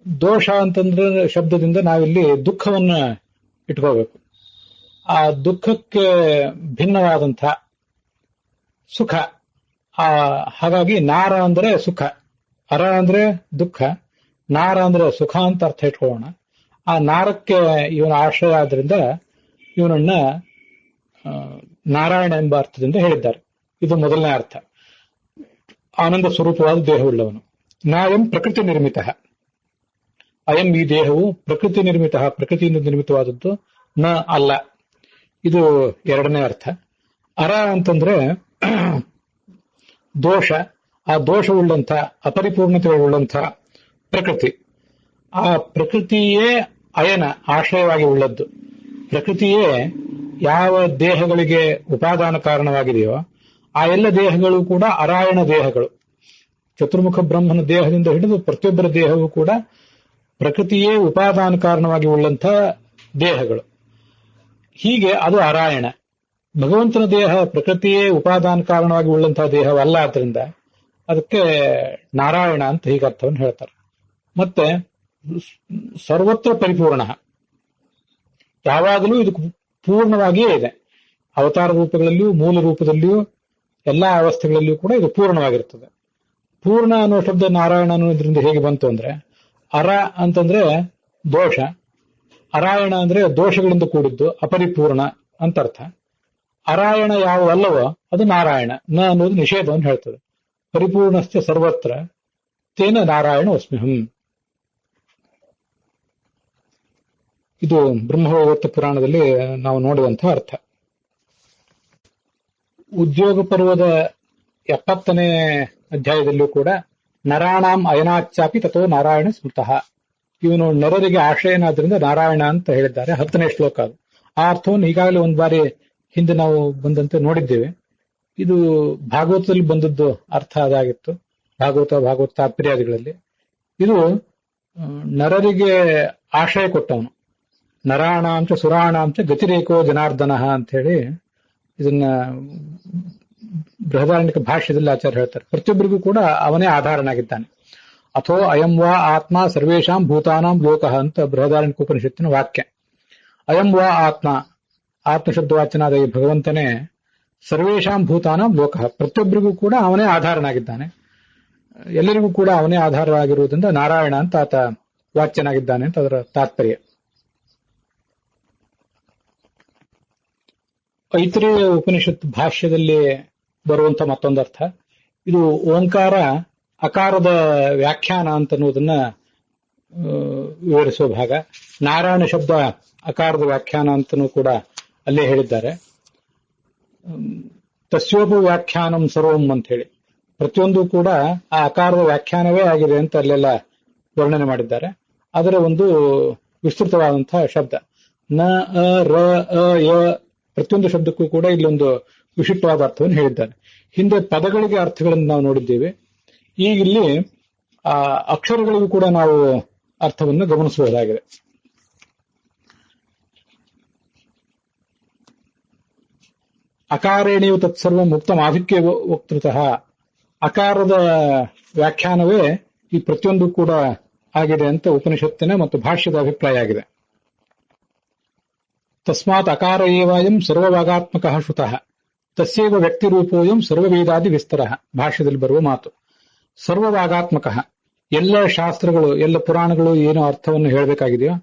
ದೋಷ ಅಂತಂದ್ರೆ ಶಬ್ದದಿಂದ ನಾವಿಲ್ಲಿ ದುಃಖವನ್ನ ಇಟ್ಕೋಬೇಕು. ಆ ದುಃಖಕ್ಕೆ ಭಿನ್ನವಾದಂಥ ಸುಖ. ಹಾಗಾಗಿ ನಾರ ಅಂದ್ರೆ ಸುಖ, ಅರ ಅಂದ್ರೆ ದುಃಖ, ನಾರ ಅಂದ್ರೆ ಸುಖ ಅಂತ ಅರ್ಥ ಇಟ್ಕೊಳ್ಳೋಣ. ಆ ನಾರಕ್ಕೆ ಇವನ ಆಶ್ರಯ ಆದ್ರಿಂದ ಇವನನ್ನ ನಾರಾಯಣ ಎಂಬ ಅರ್ಥದಿಂದ ಹೇಳಿದ್ದಾರೆ. ಇದು ಮೊದಲನೇ ಅರ್ಥ. ಆನಂದ ಸ್ವರೂಪವಾದ ದೇಹವುಳ್ಳವನು. ನಾಯಂ ಪ್ರಕೃತಿ ನಿರ್ಮಿತ, ಅಯಂ ಈ ದೇಹವು ಪ್ರಕೃತಿ ನಿರ್ಮಿತ, ಪ್ರಕೃತಿಯಿಂದ ನಿರ್ಮಿತವಾದದ್ದು, ನ ಅಲ್ಲ. ಇದು ಎರಡನೇ ಅರ್ಥ. ಅರ ಅಂತಂದ್ರೆ ದೋಷ, ಆ ದೋಷವುಳ್ಳಂಥ ಅಪರಿಪೂರ್ಣತೆಯುಳ್ಳಂಥ ಪ್ರಕೃತಿ. ಆ ಪ್ರಕೃತಿಯೇ ಅಯನ ಆಶ್ರಯವಾಗಿ ಉಳ್ಳದ್ದು. ಪ್ರಕೃತಿಯೇ ಯಾವ ದೇಹಗಳಿಗೆ ಉಪಾದಾನ ಕಾರಣವಾಗಿದೆಯೋ ಆ ಎಲ್ಲ ದೇಹಗಳು ಕೂಡ ಅರಾಯಣ ದೇಹಗಳು. ಚತುರ್ಮುಖ ಬ್ರಹ್ಮನ ದೇಹದಿಂದ ಹಿಡಿದು ಪ್ರತಿಯೊಬ್ಬರ ದೇಹವೂ ಕೂಡ ಪ್ರಕೃತಿಯೇ ಉಪಾದಾನ ಕಾರಣವಾಗಿ ಉಳ್ಳಂಥ ದೇಹಗಳು. ಹೀಗೆ ಅದು ಅರಾಯಣ. ಭಗವಂತನ ದೇಹ ಪ್ರಕೃತಿಯೇ ಉಪಾದಾನ ಕಾರಣವಾಗಿ ಉಳ್ಳಂತಹ ದೇಹವಲ್ಲ, ಆದ್ರಿಂದ ಅದಕ್ಕೆ ನಾರಾಯಣ ಅಂತ ಹೀಗೆ ಅರ್ಥವನ್ನು ಹೇಳ್ತಾರೆ. ಮತ್ತೆ ಸರ್ವತ್ರ ಪರಿಪೂರ್ಣ, ಯಾವಾಗಲೂ ಇದು ಪೂರ್ಣವಾಗಿಯೇ ಇದೆ. ಅವತಾರ ರೂಪಗಳಲ್ಲಿಯೂ ಮೂಲ ರೂಪದಲ್ಲಿಯೂ ಎಲ್ಲಾ ಅವಸ್ಥೆಗಳಲ್ಲಿಯೂ ಕೂಡ ಇದು ಪೂರ್ಣವಾಗಿರ್ತದೆ. ಪೂರ್ಣ ಅನ್ನೋ ಶಬ್ದ ನಾರಾಯಣ ಅನ್ನೋದ್ರಿಂದ ಹೇಗೆ ಬಂತು ಅಂದ್ರೆ, ಅರ ಅಂತಂದ್ರೆ ದೋಷ, ಅರಾಯಣ ಅಂದ್ರೆ ದೋಷಗಳಿಂದ ಕೂಡಿದ್ದು, ಅಪರಿಪೂರ್ಣ ಅಂತ ಅರ್ಥ. ಅರಾಯಣ ಯಾವಲ್ಲವೋ ಅದು ನಾರಾಯಣ, ನ ಅನ್ನೋದು ನಿಷೇಧವನ್ನು ಹೇಳ್ತದೆ. ಪರಿಪೂರ್ಣಶ್ಚ ಸರ್ವತ್ರ ತೇನ ನಾರಾಯಣ ಅಸ್ಮ್ಯಹಂ. ಇದು ಬ್ರಹ್ಮವೈವರ್ತ ಪುರಾಣದಲ್ಲಿ ನಾವು ನೋಡುವಂತಹ ಅರ್ಥ. ಉದ್ಯೋಗ ಪರ್ವದ 70ನೇ ಅಧ್ಯಾಯದಲ್ಲೂ ಕೂಡ ನರಾಣಾಂ ಅಯನಾಚ್ಚಾಪಿ ತಥೋ ನಾರಾಯಣ ಸ್ಮೃತಃ, ಇವನು ನರರಿಗೆ ಆಶ್ರಯನಾದ್ರಿಂದ ನಾರಾಯಣ ಅಂತ ಹೇಳಿದ್ದಾರೆ. 10ನೇ ಶ್ಲೋಕ ಅದು. ಆ ಅರ್ಥವನ್ನು ಈಗಾಗಲೇ ಒಂದು ಬಾರಿ ಹಿಂದೆ ನಾವು ಬಂದಂತೆ ನೋಡಿದ್ದೇವೆ. ಇದು ಭಾಗವತದಲ್ಲಿ ಬಂದದ್ದು ಅರ್ಥ ಅದಾಗಿತ್ತು, ಭಾಗವತ ತಾತ್ಪರ್ಯಾದಿಗಳಲ್ಲಿ. ಇದು ನರರಿಗೆ ಆಶ್ರಯ ಕೊಟ್ಟವನು. ನರಾಣಾಂಚ ಸುರಾಣಾಂಚ ಗತಿರೇಕೋ ಜನಾರ್ದನ ಅಂತ ಹೇಳಿ ಇದನ್ನ ಬೃಹದಾರಣ್ಯಕ ಭಾಷ್ಯದಲ್ಲಿ ಆಚಾರ್ಯ ಹೇಳ್ತಾರೆ, ಪ್ರತಿಯೊಬ್ಬರಿಗೂ ಕೂಡ ಅವನೇ ಆಧಾರನಾಗಿದ್ದಾನೆ. ಅಥೋ ಅಯಂ ವಾ ಆತ್ಮ ಸರ್ವೇಷಾಂ ಭೂತಾನಾಂ ಲೋಕಃ ಅಂತ ಬೃಹದಾರಣ್ಯಕ ಉಪನಿಷತ್ತಿನ ವಾಕ್ಯ. ಅಯಂ ವಾ ಆತ್ಮ, ಆತ್ಮಶಬ್ದವಾಚನಾದ ಈ ಭಗವಂತನೇ ಸರ್ವೇಷಾಂ ಭೂತಾನಾಂ ಲೋಕಃ, ಪ್ರತಿಯೊಬ್ಬರಿಗೂ ಕೂಡ ಅವನೇ ಆಧಾರನಾಗಿದ್ದಾನೆ, ಎಲ್ಲರಿಗೂ ಕೂಡ ಅವನೇ ಆಧಾರವಾಗಿರುವುದರಿಂದ ನಾರಾಯಣ ಅಂತ ಆತ ವಾಚ್ಯನಾಗಿದ್ದಾನೆ ಅಂತ ಅದರ ತಾತ್ಪರ್ಯ. ಐತರೇಯ ಉಪನಿಷತ್ ಭಾಷ್ಯದಲ್ಲಿ ಬರುವಂತ ಮತ್ತೊಂದು ಅರ್ಥ, ಇದು ಓಂಕಾರ ಅಕಾರದ ವ್ಯಾಖ್ಯಾನ ಅಂತ ಅನ್ನೋದನ್ನ ವಿವರಿಸುವ ಭಾಗ. ನಾರಾಯಣ ಶಬ್ದ ಅಕಾರದ ವ್ಯಾಖ್ಯಾನ ಅಂತನೂ ಕೂಡ ಅಲ್ಲೇ ಹೇಳಿದ್ದಾರೆ. ತಸ್ಯೋಪ ವ್ಯಾಖ್ಯಾನಂ ಸರ್ವಂ ಅಂತ ಹೇಳಿ, ಪ್ರತಿಯೊಂದು ಕೂಡ ಆ ಅಕಾರದ ವ್ಯಾಖ್ಯಾನವೇ ಆಗಿದೆ ಅಂತ ಅಲ್ಲೆಲ್ಲ ವರ್ಣನೆ ಮಾಡಿದ್ದಾರೆ. ಅದರ ಒಂದು ವಿಸ್ತೃತವಾದಂತಹ ಶಬ್ದ ನ ಅ ರ ಅ ಯ, ಪ್ರತಿಯೊಂದು ಶಬ್ದಕ್ಕೂ ಕೂಡ ಇಲ್ಲೊಂದು ವಿಶಿಷ್ಟವಾದ ಅರ್ಥವನ್ನು ಹೇಳಿದ್ದಾರೆ. ಹಿಂದೆ ಪದಗಳಿಗೆ ಅರ್ಥಗಳನ್ನು ನಾವು ನೋಡಿದ್ದೇವೆ. ಈಗ ಇಲ್ಲಿ ಆ ಅಕ್ಷರಗಳಿಗೂ ಕೂಡ ನಾವು ಅರ್ಥವನ್ನು ಗಮನಿಸಬಹುದಾಗಿದೆ. ಅಕಾರೇಣಿಯು ತತ್ಸರ್ವ ಮುಕ್ತ ಆಧಿಕ್ಯ ವಕ್ತೃತಃ, ಅಕಾರದ ವ್ಯಾಖ್ಯಾನವೇ ಈ ಪ್ರತಿಯೊಂದು ಕೂಡ ಆಗಿದೆ ಅಂತ ಉಪನಿಷತ್ತಿನ ಮತ್ತು ಭಾಷ್ಯದ ಅಭಿಪ್ರಾಯ ಆಗಿದೆ. ತಸ್ಮಾತ್ ಅಕಾರ ಏವಾಯಂ ಸರ್ವವಾಗಾತ್ಮಕ ಶ್ರುತಃ ತಸ್ಯೇವ ವ್ಯಕ್ತಿರೂಪೋಯಂ ಸರ್ವವೇದಾದಿ ವಿಸ್ತರ, ಭಾಷ್ಯದಲ್ಲಿ ಬರುವ ಮಾತು. ಸರ್ವವಾಗಾತ್ಮಕ, ಎಲ್ಲ ಶಾಸ್ತ್ರಗಳು ಎಲ್ಲ ಪುರಾಣಗಳು ಏನು ಅರ್ಥವನ್ನು ಹೇಳಬೇಕಾಗಿದೆಯೋ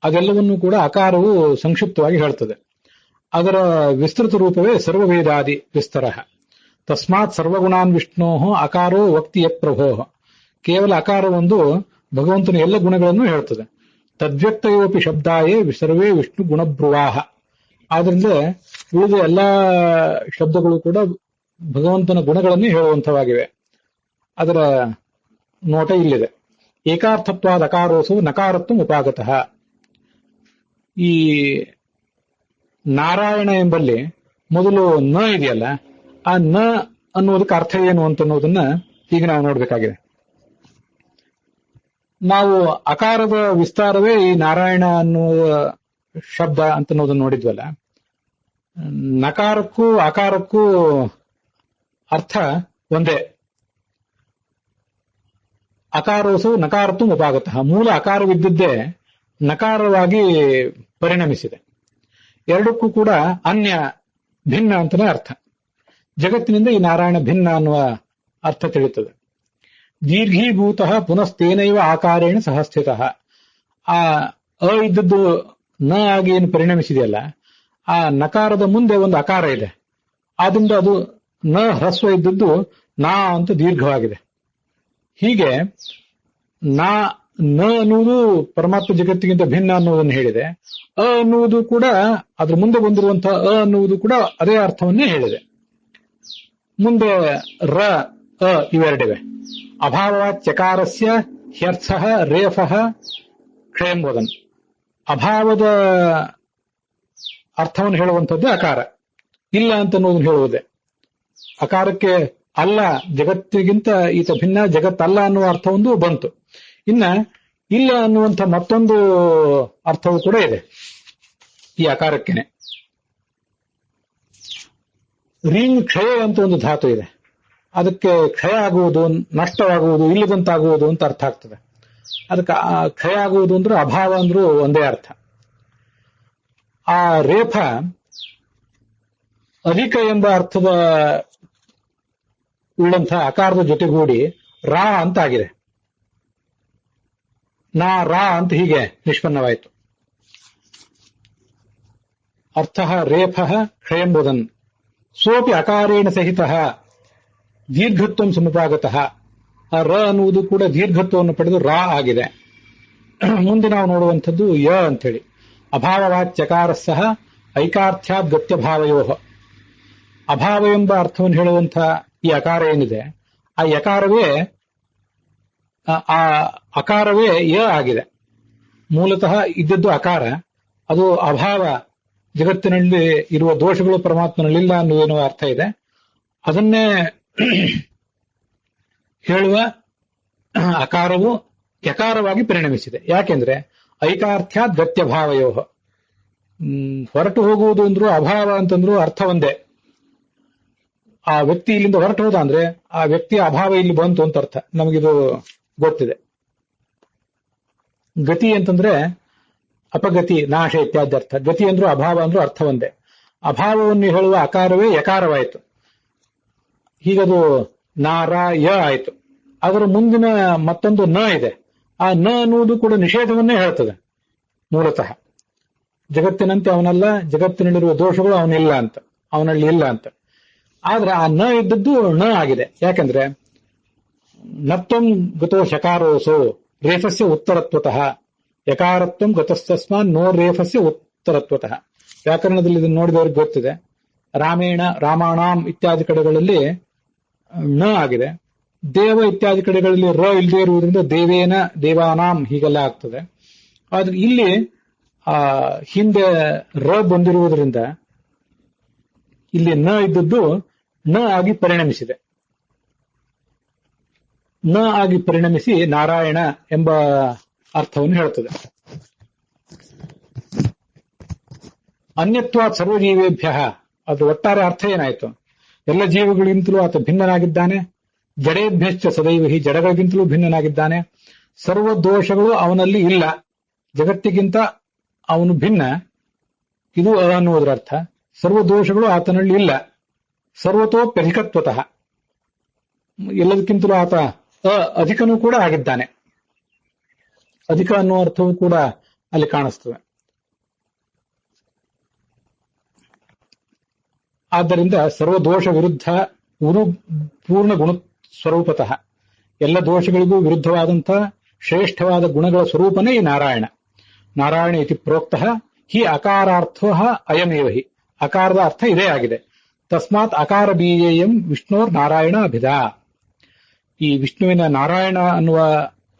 ಅದೆಲ್ಲವನ್ನೂ ಕೂಡ ಅಕಾರವು ಸಂಕ್ಷಿಪ್ತವಾಗಿ ಹೇಳ್ತದೆ. ಅದರ ವಿಸ್ತೃತ ರೂಪವೇ ಸರ್ವವೇದಾದಿ ವಿಸ್ತರ. ತಸ್ಮಾತ್ ಸರ್ವಗುಣಾನ್ ವಿಷ್ಣೋ ಅಕಾರೋ ವಕ್ತಿ ಯತ್ ಪ್ರಭೋ, ಕೇವಲ ಅಕಾರ ಒಂದು ಭಗವಂತನ ಎಲ್ಲ ಗುಣಗಳನ್ನು ಹೇಳ್ತದೆ. ತದ್ವ್ಯಕ್ತಯೋಪಿ ಶಬ್ದಾಯೇ ಸರ್ವೇ ವಿಷ್ಣು ಗುಣಬ್ರುವಾಹ, ಆದ್ರಿಂದ ಉಳಿದ ಎಲ್ಲಾ ಶಬ್ದಗಳು ಕೂಡ ಭಗವಂತನ ಗುಣಗಳನ್ನೇ ಹೇಳುವಂತವಾಗಿವೆ. ಅದರ ನೋಟ ಇಲ್ಲಿದೆ. ಏಕಾರ್ಥತ್ವಾದ ಅಕಾರೋಸು ನಕಾರತ್ವ ಉಪಾಗತಃ, ಈ ನಾರಾಯಣ ಎಂಬಲ್ಲಿ ಮೊದಲು ನ ಇದೆಯಲ್ಲ, ಆ ನ ಅನ್ನೋದಕ್ಕೆ ಅರ್ಥ ಏನು ಅಂತ ಅನ್ನೋದನ್ನ ಈಗ ನಾವು ನೋಡ್ಬೇಕಾಗಿದೆ. ನಾವು ಅಕಾರದ ವಿಸ್ತಾರವೇ ಈ ನಾರಾಯಣ ಅನ್ನುವ ಶಬ್ದ ಅಂತ ಅನ್ನೋದನ್ನ ನೋಡಿದ್ವಲ್ಲ, ನಕಾರಕ್ಕೂ ಅಕಾರಕ್ಕೂ ಅರ್ಥ ಒಂದೇ. ಅಕಾರೋಸು ನಕಾರತ್ವ ಉಪಾಗತಃ, ಮೂಲ ಅಕಾರವಿದ್ದದ್ದೇ ನಕಾರವಾಗಿ ಪರಿಣಮಿಸಿದೆ. ಎರಡಕ್ಕೂ ಕೂಡ ಅನ್ಯ ಭಿನ್ನ ಅಂತಲೇ ಅರ್ಥ. ಜಗತ್ತಿನಿಂದ ಈ ನಾರಾಯಣ ಭಿನ್ನ ಅನ್ನುವ ಅರ್ಥ ತಿಳಿಯುತ್ತದೆ. ದೀರ್ಘೀಭೂತ ಪುನಸ್ತೇನೈವ ಆಕಾರೇಣ ಸಹಸ್ಥಿತ, ಆ ಅ ಇದ್ದದ್ದು ನ ಆಗಿ ಏನು ಪರಿಣಮಿಸಿದೆಯಲ್ಲ, ಆ ನಕಾರದ ಮುಂದೆ ಒಂದು ಅಕಾರ ಇದೆ, ಆದ್ರಿಂದ ಅದು ನ ಹ್ರಸ್ವ ಇದ್ದದ್ದು ನಾ ಅಂತ ದೀರ್ಘವಾಗಿದೆ. ಹೀಗೆ ನ ಅನ್ನುವುದು ಪರಮಾತ್ಮ ಜಗತ್ತಿಗಿಂತ ಭಿನ್ನ ಅನ್ನುವುದನ್ನು ಹೇಳಿದೆ. ಅ ಅನ್ನುವುದು ಕೂಡ ಅದ್ರ ಮುಂದೆ ಬಂದಿರುವಂತಹ ಅ ಅನ್ನುವುದು ಕೂಡ ಅದೇ ಅರ್ಥವನ್ನೇ ಹೇಳಿದೆ. ಮುಂದೆ ರ ಅ ಇವೆರಡಿವೆ. ಅಭಾವಾಚ್ಯಕಾರಸ್ಯ ಹ್ಯರ್ಥ ರೇಫಃ ಕ್ಷಯಂಬೋಧನ್, ಅಭಾವದ ಅರ್ಥವನ್ನು ಹೇಳುವಂಥದ್ದು ಅಕಾರ, ಇಲ್ಲ ಅಂತ ಅನ್ನೋದನ್ನು ಹೇಳುವುದೇ. ಅಕಾರಕ್ಕೆ ಅಲ್ಲ, ಜಗತ್ತಿಗಿಂತ ಈತ ಭಿನ್ನ, ಜಗತ್ತಲ್ಲ ಅನ್ನುವ ಅರ್ಥವೊಂದು ಬಂತು. ಇನ್ನ ಇಲ್ಲ ಅನ್ನುವಂಥ ಮತ್ತೊಂದು ಅರ್ಥವೂ ಕೂಡ ಇದೆ ಈ ಅಕಾರಕ್ಕೇನೆ. ರೀಂಗ್ ಕ್ಷಯ ಅಂತ ಒಂದು ಧಾತು ಇದೆ, ಅದಕ್ಕೆ ಕ್ಷಯ ಆಗುವುದು, ನಷ್ಟವಾಗುವುದು, ಇಲ್ಲದಂತಾಗುವುದು ಅಂತ ಅರ್ಥ ಆಗ್ತದೆ. ಅದಕ್ಕೆ ಕ್ಷಯ ಆಗುವುದು ಅಂದ್ರೆ ಅಭಾವ ಅಂದ್ರೂ ಒಂದೇ ಅರ್ಥ. ಆ ರೇಫ ಅಧಿಕ ಎಂಬ ಅರ್ಥದ ಉಳ್ಳಂತಹ ಅಕಾರದ ಜೊತೆಗೂಡಿ ರಾ ಅಂತ ಆಗಿದೆ. ನಾ ರಾ ಅಂತ ಹೀಗೆ ನಿಷ್ಪನ್ನವಾಯಿತು. ಅರ್ಥ ರೇಫ ಕ್ಷಯಂಬೋಧನ್ ಸೋಪಿ ಅಕಾರೇಣ ಸಹಿತ ದೀರ್ಘತ್ವ ಸಮುಪಾಗತಃ, ಆ ರ ಅನ್ನುವುದು ಕೂಡ ದೀರ್ಘತ್ವವನ್ನು ಪಡೆದು ರಾ ಆಗಿದೆ. ಮುಂದೆ ನಾವು ನೋಡುವಂಥದ್ದು ಯ ಅಂತೇಳಿ. ಅಭಾವವಾಚ್ಯಕಾರ ಸಹ ಐಕಾರ್ಥ್ಯಾದ್ ಗತ್ಯಭಾವಯೋ, ಅಭಾವ ಎಂಬ ಅರ್ಥವನ್ನು ಹೇಳುವಂತಹ ಈ ಅಕಾರ ಏನಿದೆ, ಆ ಯಕಾರವೇ ಆ ಅಕಾರವೇ ಯ ಆಗಿದೆ. ಮೂಲತಃ ಇದ್ದದ್ದು ಅಕಾರ, ಅದು ಅಭಾವ, ಜಗತ್ತಿನಲ್ಲಿ ಇರುವ ದೋಷಗಳು ಪರಮಾತ್ಮನಲ್ಲಿಲ್ಲ ಅನ್ನುವೇನೋ ಅರ್ಥ ಇದೆ. ಅದನ್ನೇ ಹೇಳುವ ಅಕಾರವು ಯಕಾರವಾಗಿ ಪರಿಣಮಿಸಿದೆ. ಯಾಕೆಂದ್ರೆ ಐಕಾರ್ಥ್ಯಾದ್ ಗತ್ಯಭಾವಯೋ, ಹೊರಟು ಹೋಗುವುದು ಅಂದ್ರೂ ಅಭಾವ ಅಂತಂದ್ರೂ ಅರ್ಥ ಒಂದೇ. ಆ ವ್ಯಕ್ತಿ ಇಲ್ಲಿಂದ ಹೊರಟು ಹೋದ ಅಂದ್ರೆ ಆ ವ್ಯಕ್ತಿಯ ಅಭಾವ ಇಲ್ಲಿ ಬಂತು ಅಂತ ಅರ್ಥ. ನಮಗಿದು ಗೊತ್ತಿದೆ. ಗತಿ ಅಂತಂದ್ರೆ ಅಪಗತಿ, ನಾಶ ಇತ್ಯಾದಿ ಅರ್ಥ. ಗತಿ ಅಂದ್ರೂ ಅಭಾವ ಅಂದ್ರೂ ಅರ್ಥ ಒಂದೇ. ಅಭಾವವನ್ನು ಹೇಳುವ ಅಕಾರವೇ ಯಕಾರವಾಯಿತು. ಹೀಗದು ನಾರಾಯ ಆಯಿತು. ಅದರ ಮುಂದಿನ ಮತ್ತೊಂದು ನ ಇದೆ. ಆ ನ ಅನ್ನುವುದು ಕೂಡ ನಿಷೇಧವನ್ನೇ ಹೇಳ್ತದೆ. ಮೂಲತಃ ಜಗತ್ತಿನಂತೆ ಅವನಲ್ಲ, ಜಗತ್ತಿನಲ್ಲಿರುವ ದೋಷಗಳು ಅವನಿಲ್ಲ ಅಂತ, ಅವನಲ್ಲಿ ಇಲ್ಲ ಅಂತ. ಆದ್ರೆ ಆ ನ ಇದ್ದದ್ದು ಣ ಆಗಿದೆ. ಯಾಕಂದ್ರೆ ನತ್ವಂ ಗತೋ ಶಕಾರೋಸೋ ರೇಫಸ್ಯ ಉತ್ತರತ್ವತಃ, ಯಕಾರತ್ವಂ ಗತಸ್ತಸ್ಮಾನ್ ನೋ ರೇಫಸ್ಯ ಉತ್ತರತ್ವತಃ. ವ್ಯಾಕರಣದಲ್ಲಿ ಇದನ್ನು ನೋಡಿದವ್ರಿಗೆ ಗೊತ್ತಿದೆ. ರಾಮೇಣ, ರಾಮಾಣಾಂ ಇತ್ಯಾದಿ ಕಡೆಗಳಲ್ಲಿ ಣ ಆಗಿದೆ. ದೇವ ಇತ್ಯಾದಿ ಕಡೆಗಳಲ್ಲಿ ರ ಇಲ್ಲದೆ ಇರುವುದರಿಂದ ದೇವೇನ, ದೇವಾನಾಂ ಹೀಗೆಲ್ಲ ಆಗ್ತದೆ. ಆದ್ರೆ ಇಲ್ಲಿ ಹಿಂದೆ ರ ಬಂದಿರುವುದರಿಂದ ಇಲ್ಲಿ ನ ಇದ್ದದ್ದು ನ ಆಗಿ ಪರಿಣಮಿಸಿದೆ. ನ ಆಗಿ ಪರಿಣಮಿಸಿ ನಾರಾಯಣ ಎಂಬ ಅರ್ಥವನ್ನು ಹೇಳ್ತದೆ. ಅನ್ಯತ್ವಾತ್ ಸರ್ವಜೀವೇಭ್ಯ, ಅದ್ರ ಒಟ್ಟಾರೆ ಅರ್ಥ ಏನಾಯ್ತು? ಎಲ್ಲ ಜೀವಗಳಿಗಿಂತಲೂ ಆತ ಭಿನ್ನನಾಗಿದ್ದಾನೆ. ಜಡೇಭ್ಯಶ್ಚ ಸದೈವ ಹಿ, ಜಡಗಳಿಗಿಂತಲೂ ಭಿನ್ನನಾಗಿದ್ದಾನೆ. ಸರ್ವ ದೋಷಗಳು ಅವನಲ್ಲಿ ಇಲ್ಲ, ಜಗತ್ತಿಗಿಂತ ಅವನು ಭಿನ್ನ. ಇದು ಅನ್ನುವುದರ ಅರ್ಥ. ಸರ್ವ ದೋಷಗಳು ಆತನಲ್ಲಿ ಇಲ್ಲ. ಸರ್ವತೋಪ್ಯಧಿಕತ್ವತಃ, ಎಲ್ಲದಕ್ಕಿಂತಲೂ ಆತ ಅಧಿಕನೂ ಕೂಡ ಆಗಿದ್ದಾನೆ. ಅಧಿಕ ಅನ್ನುವ ಅರ್ಥವೂ ಕೂಡ ಅಲ್ಲಿ ಕಾಣಿಸ್ತದೆ. ಆದ್ದರಿಂದ ಸರ್ವದೋಷ ವಿರುದ್ಧ ಪೂರ್ಣ ಗುಣ ಸ್ವರೂಪತಃ, ಎಲ್ಲ ದೋಷಗಳಿಗೂ ವಿರುದ್ಧವಾದಂತಹ ಶ್ರೇಷ್ಠವಾದ ಗುಣಗಳ ಸ್ವರೂಪನೇ ಈ ನಾರಾಯಣ. ನಾರಾಯಣ ಇತಿ ಪ್ರೋಕ್ತಃ ಹಿ ಅಕಾರಾರ್ಥ ಅಯಮೇವ ಹಿ, ಅಕಾರದ ಅರ್ಥ ಇದೇ ಆಗಿದೆ. ತಸ್ಮಾತ್ ಅಕಾರ ಬೀಜೇಯಂ ವಿಷ್ಣೋರ್ ನಾರಾಯಣ ಅಭಿಧಾ. ಈ ವಿಷ್ಣುವಿನ ನಾರಾಯಣ ಅನ್ನುವ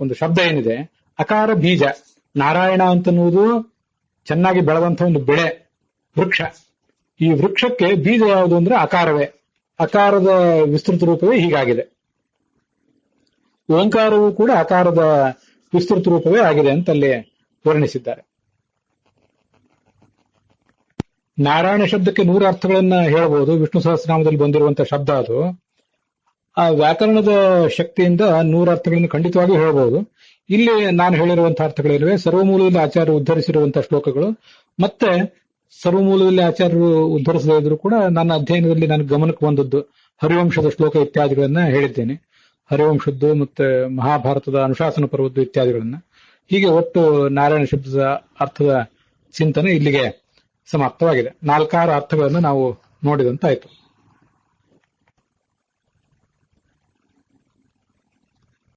ಒಂದು ಶಬ್ದ ಏನಿದೆ, ಅಕಾರ ಬೀಜ. ನಾರಾಯಣ ಅಂತನ್ನುವುದು ಚೆನ್ನಾಗಿ ಬೆಳೆದಂತಹ ಒಂದು ಬೆಳೆ, ವೃಕ್ಷ. ಈ ವೃಕ್ಷಕ್ಕೆ ಬೀಜ ಯಾವುದು ಅಂದ್ರೆ ಅಕಾರವೇ. ಅಕಾರದ ವಿಸ್ತೃತ ರೂಪವೇ ಹೀಗಾಗಿದೆ. ಓಂಕಾರವೂ ಕೂಡ ಅಕಾರದ ವಿಸ್ತೃತ ರೂಪವೇ ಆಗಿದೆ ಅಂತ ಅಲ್ಲಿ ವರ್ಣಿಸಿದ್ದಾರೆ. ನಾರಾಯಣ ಶಬ್ದಕ್ಕೆ 100 ಅರ್ಥಗಳನ್ನ ಹೇಳಬಹುದು. ವಿಷ್ಣು ಸಹಸ್ರನಾಮದಲ್ಲಿ ಬಂದಿರುವಂತಹ ಶಬ್ದ ಅದು. ಆ ವ್ಯಾಕರಣದ ಶಕ್ತಿಯಿಂದ 100 ಅರ್ಥಗಳನ್ನು ಖಂಡಿತವಾಗಿಯೂ ಹೇಳಬಹುದು. ಇಲ್ಲಿ ನಾನು ಹೇಳಿರುವಂತಹ ಅರ್ಥಗಳಿರುವೆ. ಸರ್ವಮೂಲದಲ್ಲಿ ಆಚಾರ್ಯರು ಉದ್ಧರಿಸಿರುವಂತಹ ಶ್ಲೋಕಗಳು, ಮತ್ತೆ ಸರ್ವಮೂಲದಲ್ಲಿ ಆಚಾರ್ಯರು ಉದ್ಧರಿಸದೇ ಇದ್ರು ಕೂಡ ನನ್ನ ಅಧ್ಯಯನದಲ್ಲಿ ನನಗೆ ಗಮನಕ್ಕೆ ಬಂದದ್ದು ಹರಿವಂಶದ ಶ್ಲೋಕ ಇತ್ಯಾದಿಗಳನ್ನ ಹೇಳಿದ್ದೇನೆ. ಹರಿವಂಶದ್ದು ಮತ್ತೆ ಮಹಾಭಾರತದ ಅನುಶಾಸನ ಪರ್ವದ್ದು ಇತ್ಯಾದಿಗಳನ್ನ. ಹೀಗೆ ಒಟ್ಟು ನಾರಾಯಣ ಶಬ್ದದ ಅರ್ಥದ ಚಿಂತನೆ ಇಲ್ಲಿಗೆ ಸಮಾಪ್ತವಾಗಿದೆ. 4 ಅರ್ಥಗಳನ್ನು ನಾವು ನೋಡಿದಂತಾಯ್ತು.